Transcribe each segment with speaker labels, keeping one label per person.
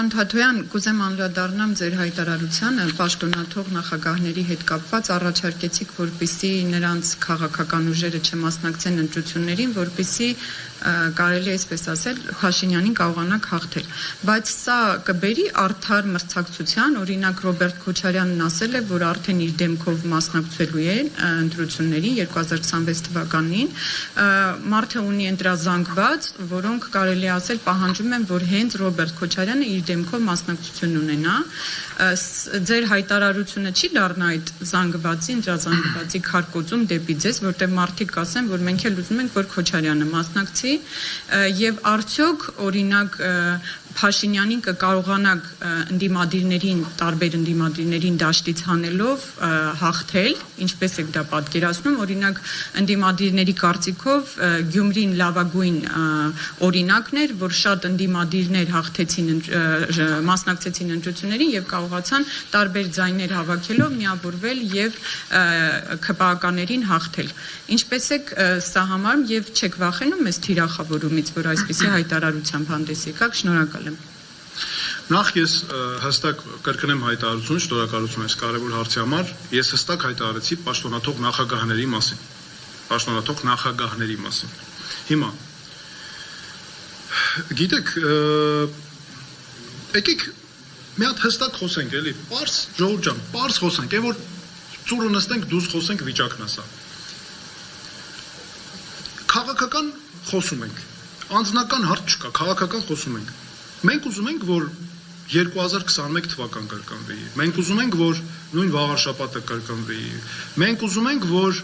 Speaker 1: Պարոն Թաթոյան, կուզեմ անդրադառնամ ձեր հայտարարությանը պաշտոնաթող նախագահների հետ կապված առաջարկեցիք, որպեսզի նրանց քաղաքական ուժերը չմասնակցեն ընտրություններին, որպեսզի կարելի է այսպես ասել Փաշինյանին կարողանաք հաղթել, բայց սա կբերի արդար մրցակցության, օրինակ Ռոբերտ Քոչարյանն ասել է, որ արդեն իր դեմքով մասնակցելու է ընտրություններին 2026 թվականին, մարդը ունի ընտրազանգված, որոնք կարելի է ասել պահանջում են, որ հենց Ռոբերտ Քոչարյանը իր դեմքով մասնակցություն ունենա, ձեր հայտարարությունը չի դառնա այդ զանգվածի, ընտրազանգվածի քարկոծում դեպի ձեզ, որտեղ մարդիկ ասեն, որ մենք էլ ուզում ենք, որ Քոչարյանը մասնակցի, եւ արդյոք օրինակ Փաշինյանին կկարողանաք ընդդիմադիրներին, տարբեր ընդդիմադիրներին դաշտից հանելով հաղթել, ինչպես եք դա պատկերացնում, օրինակ ընդդիմադիրների կարծիքով Գյումրին լավագույն օրինակն էր, որ շատ ընդդիմադիրներ հաղթեցին, մասնակցեցին ընտրություններին եւ կարողացան տարբեր ձայներ հավաքելով միավորվել եւ ՔՊԱ-ականներին հաղթել։ Ինչպես եք սա համարում եւ չեք վախենում այս թիրախավորումից, որ այսպիսի հայտարարությամբ հանդես եկաք, շնորհակալ եմ։
Speaker 2: Նախ ես հստակ կրկնեմ հայտարարությունը, շնորհակալություն այս կարևոր հարցի համար, ես հստակ հայտարարեցի պաշտոնաթող նախագահների մասին։ Պաշտոնաթող նախագահների մասին։ Հիմա գիտեք, եկեք մի հատ հստակ խոսենք, էլի, պարզ ժողովուրդ ջան, պարզ խոսենք, այն որ ծուրը նստենք, դուրս խոսենք վիճակն ասա։ Քաղաքական խոսում ենք, անձնական հարց չկա, քաղաքական խոսում ենք։ Մենք ուզում ենք, որ 2021 թվական կրկնվի։ Մենք ուզում ենք, որ նույն վաղարշաբաթը կրկնվի։ Մենք ուզում ենք, որ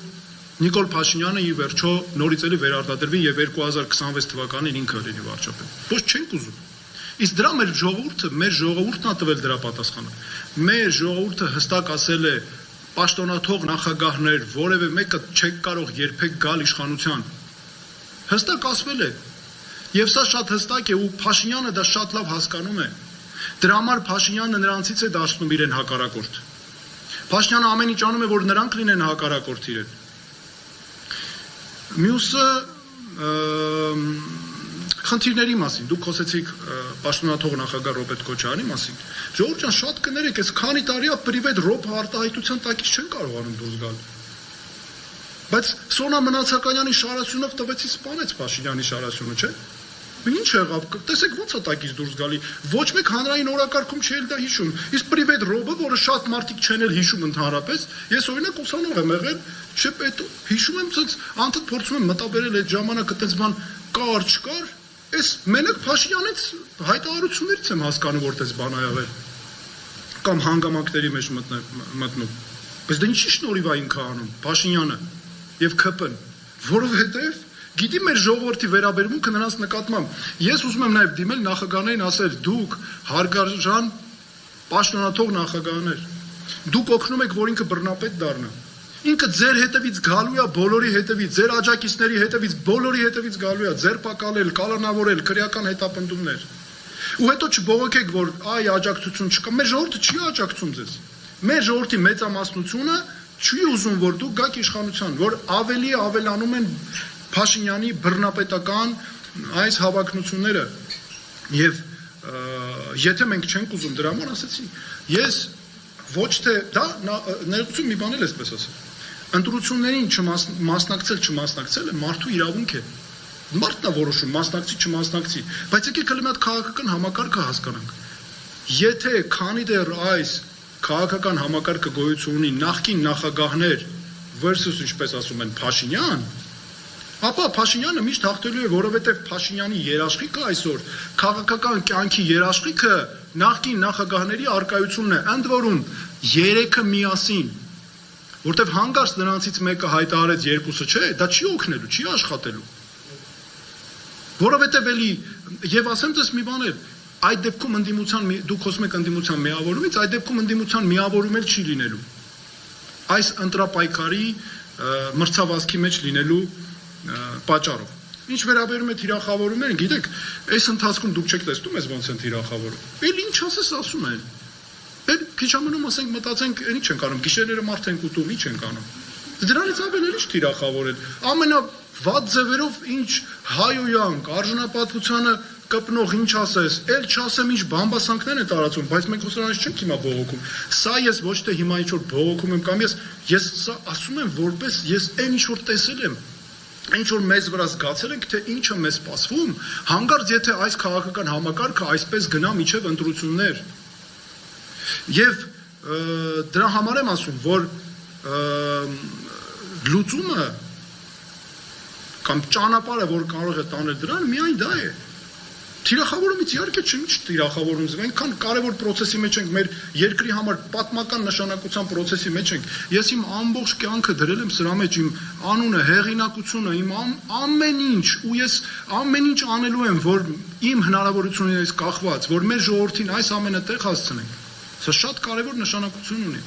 Speaker 2: Նիկոլ Փաշինյանը ի վերջո նորից էլի վերարտադրվի եւ 2026 թվականին ինքը լինի վարչապետ։ Ոչ չենք ուզում։ Իսկ դրա մեր ժողովուրդն ա տվել դրա պատասխանը։ Մեր ժողովուրդը հստակ ասել է պաշտոնաթող նախագահներ, որևէ մեկը չեք կարող երբեք գալ իշխանության։ Հստակ ասվել է։ Եվ սա շատ հստակ է ու Փաշինյանը դա շատ լավ հասկանում է։ Դրա համար Փաշինյանը նրանցից է դարձնում իրեն հակառակորդ։ Փաշինյանը ամեն ինչ անում է, որ նրանք լինեն հակառակորդ իրեն։ Մյուսը խնդիրների մասին, դուք խոսեցիք պաշտոնաթող նախագահ Ռոբերտ Քոչարյանի մասին։ Ժողովուրդ ջան, շատ կներեք, այս քանի տարի է պրիվետ ռոբ արտահայտության տակից չեն կարողանում դուրս գալ։ Բայց Սոնա Մնացականյանի շարասյունով տվեցի սպանեց Փաշինյանի շարասյունը, չէ՞։ Ինչ եղավ, տեսեք ոնց է տակից դուրս գալի, ոչ մեկ հանրային օրակարգում չի էլ դա հիշում, իսկ պրիվետ ռոբը, որը շատ մարդիկ չեն էլ հիշում ընդհանրապես, ես օրինակ ուսանող եմ եղել, չէ՞, հիշում եմ, ցած անդադ փորձում եմ մտաբերել այդ ժամանակը այդպես բան կար, չկար, այս մենակ Փաշինյանից հայտարարություններից եմ հասկանում, որ այդպես բան ա եղել, կամ հանգամանքների մեջ մտնում, բայց դա ինչի շնորհիվ է ինքը անում, Փաշինյանը եւ ՔՊ-ն, որովհետեւ գիտի մեր ժողովրդի վերաբերմունքը նրանց նկատմամբ։ Ես ուզում եմ նաև դիմել նախագահներին ասել, դուք հարգարժան պաշտոնաթող նախագահներ, դուք օգնում եք, որ ինքը բռնապետ դառնա։ Ինքը ձեր հետևից գալու է բոլորի հետևից, ձեր աջակիցների հետևից, բոլորի հետևից գալու է, ձերբակալել, կալանավորել, քրեական հետապնդումներ։ Ու հետո չբողոքեք, որ այ աջակցություն չկա։ Մեր ժողովուրդը չի աջակցում ձեզ։ Մեր ժողովրդի մեծամասնությունը չի ուզում, որ դուք գաք իշխանության, որ ավելի ավելանում են Փաշինյանի բռնապետական այս հավակնությունները եւ եթե մենք չենք ուզում դրա համար ասեցի ես ոչ թե դա ներողություն մի բան էլ էսպես ասել ընտրություններին չմասնակցելը մարդու իրավունք է մարդն է որոշում մասնակցի չմասնակցի բայց եկեք հենց այդ քաղաքական համակարգը հասկանանք եթե քանի դեռ այս քաղաքական համակարգը գոյություն ունի նախկին նախագահներ versus ինչպես ասում են Փաշինյան ապա Փաշինյանը միշտ հաղթելու է, որովհետև Փաշինյանի երաշխիքը այսօր քաղաքական կյանքի երաշխիքը նախկին նախագահների արկայությունն է, ընդ որում երեքը միասին, որտև հանգարց նրանցից մեկը հայտարարեց երկուսը չէ, դա չի օգնելու, չի աշխատելու։ Որովհետև էլի եւ ասեմ դες մի բան էլ, այդ դեպքում ընդդիմության դուք խոսում եք ընդդիմության միավորումից, այդ դեպքում ընդդիմության միավորում էլ չի լինելու։ Այս ընտրապայքարի մրցավազքի մեջ լինելու պատճառով։ Ինչ վերաբերում է թիրախավորումներին, գիտեք, այս ընթացքում դուք չեք տեսնում ես ոնց են թիրախավորում։ Էլ ինչ ասես ասում են։ Էլ քիչ ամնում ասենք մտածենք, ինչ ենք անում, գիշերները մարդ ենք ուտում, ինչ ենք անում։ Դրանից ավել էլ ինչ թիրախավորել։ Ամենավատ ձևերով ինչ հայոյանք, արժանապատվությանը կպնող ինչ ասես, էլ չասեմ ինչ բամբասանքներ են տարածում, բայց մենք ուսանանից չենք հիմա բողոքում։ Սա ես ոչ թե հիմա ինչ որ բողոքում եմ կամ ես սա ասում եմ որպես ես այն ինչ որ տեսել եմ, ինչ որ մեզ վրա զգացել ենք, թե ինչը մեզ սպասվում, հանկարծ եթե այս քաղաքական համակարգը այսպես գնա միջև ընտրություններ։ Եվ դրա համար եմ ասում, որ լուծումը կամ ճանապարհը, որ կարող է տանել դրան, միայն դա է։ Թիրախավորումից իհարկե չի թիրախավորում, այնքան կարևոր process-ի մեջ ենք, մեր երկրի համար պատմական նշանակության process-ի մեջ ենք։ Ես իմ ամբողջ կյանքը դրել եմ սրա մեջ, իմ անունը, հեղինակությունը, իմ ամեն ինչ, ու ես ամեն ինչ անելու եմ, որ իմ հնարավորություններից կախված, որ մեր ժողովրդին այս ամենը տեղ հասցնենք։ Սա շատ կարևոր նշանակություն ունի։